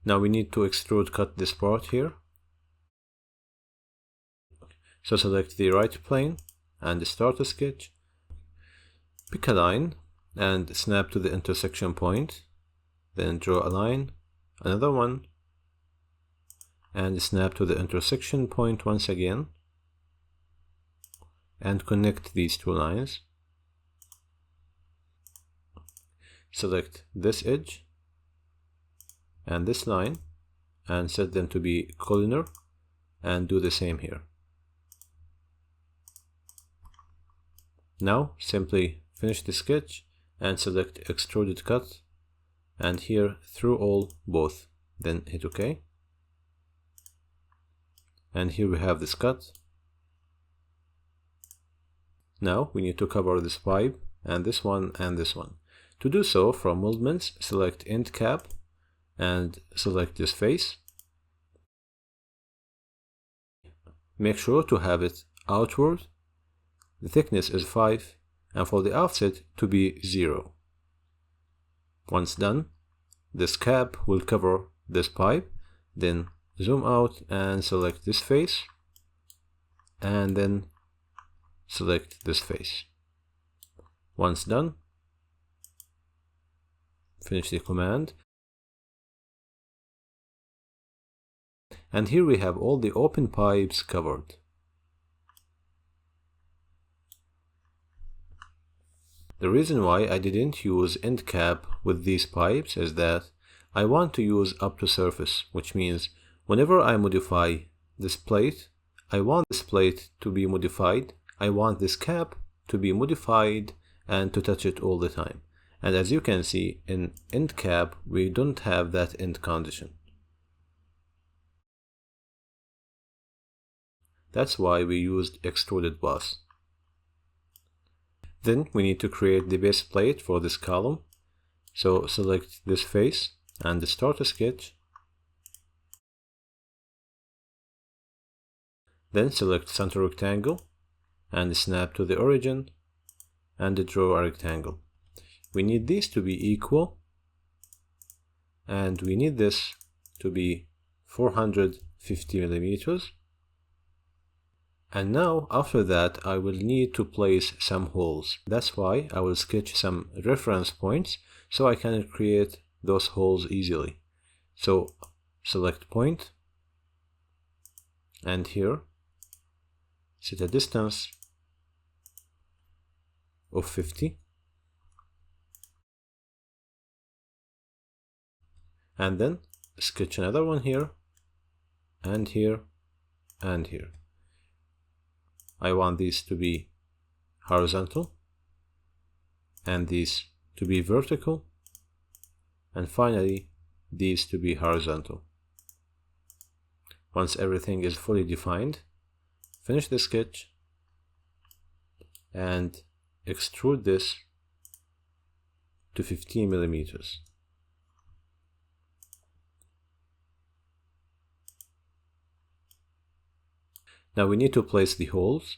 Now we need to extrude cut this part here. So select the right plane and start a sketch. Pick a line and snap to the intersection point. Then draw a line, another one, and snap to the intersection point once again. And connect these two lines. Select this edge and this line and set them to be collinear, and do the same here. Now simply finish the sketch and select extruded cut, and here through all both, then hit OK. And here we have this cut. Now we need to cover this pipe and this one and this one. To do so, from moldments, select end cap and select this face. Make sure to have it outward. The thickness is 5, and for the offset to be 0. Once done, this cap will cover this pipe. Then zoom out and select this face, and then select this face. Once done, finish the command. And here we have all the open pipes covered. The reason why I didn't use end cap with these pipes is that I want to use up to surface, which means whenever I modify this plate, I want this plate to be modified, I want this cap to be modified and to touch it all the time. And as you can see, in end cap, we don't have that end condition. That's why we used extruded boss. Then we need to create the base plate for this column. So select this face and start a sketch. Then select center rectangle and snap to the origin and draw a rectangle. We need these to be equal, and we need this to be 450 millimeters. And now after that I will need to place some holes. That's why I will sketch some reference points so I can create those holes easily. So select point, and here set a distance of 50. And then sketch another one here, and here, and here. I want these to be horizontal, and these to be vertical, and finally these to be horizontal. Once everything is fully defined, finish the sketch and extrude this to 15 millimeters. Now we need to place the holes,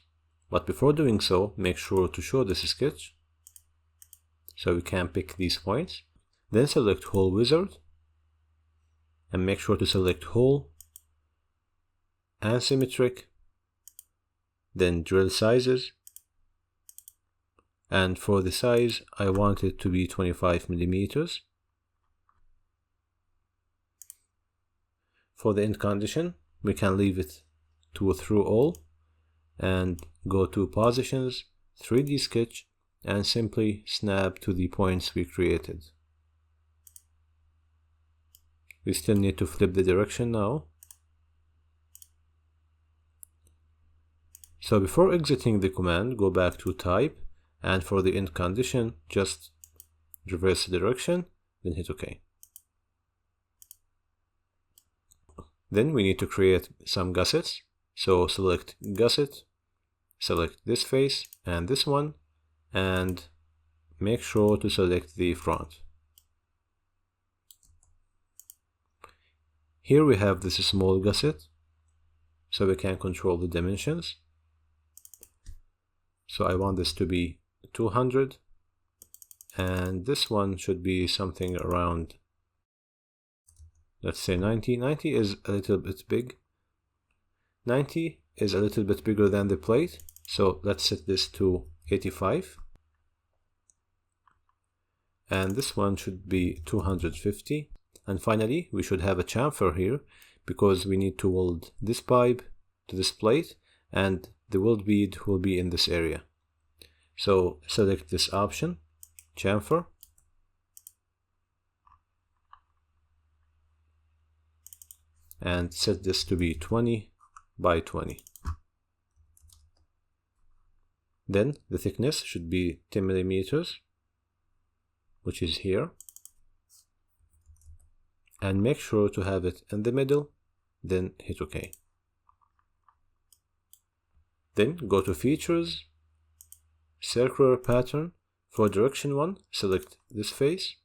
but before doing so, make sure to show this sketch so we can pick these points. Then select Hole Wizard and make sure to select Hole, Asymmetric, then Drill Sizes, and for the size I want it to be 25 millimeters. For the end condition, we can leave it to through all and go to Positions, 3D Sketch, and simply snap to the points we created. We still need to flip the direction now. So before exiting the command, go back to Type, and for the end condition, just reverse the direction, then hit OK. Then we need to create some gussets. So select Gusset, select this face and this one, and make sure to select the front. Here we have this small gusset, so we can control the dimensions. So I want this to be 200, and this one should be something around let's say 90. 90 is a little bit big. 90 is a little bit bigger than the plate, so let's set this to 85. And this one should be 250. And finally, we should have a chamfer here because we need to weld this pipe to this plate, and the weld bead will be in this area. So select this option, chamfer, and set this to be 20 by 20. Then the thickness should be 10 millimeters, which is here. And make sure to have it in the middle, then hit OK. Then go to Features, Circular Pattern. For direction 1, select this face,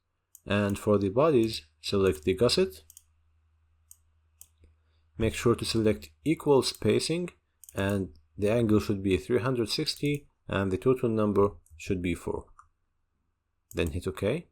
and for the bodies, select the gusset. Make sure to select equal spacing, and the angle should be 360, and the total number should be 4. Then hit OK.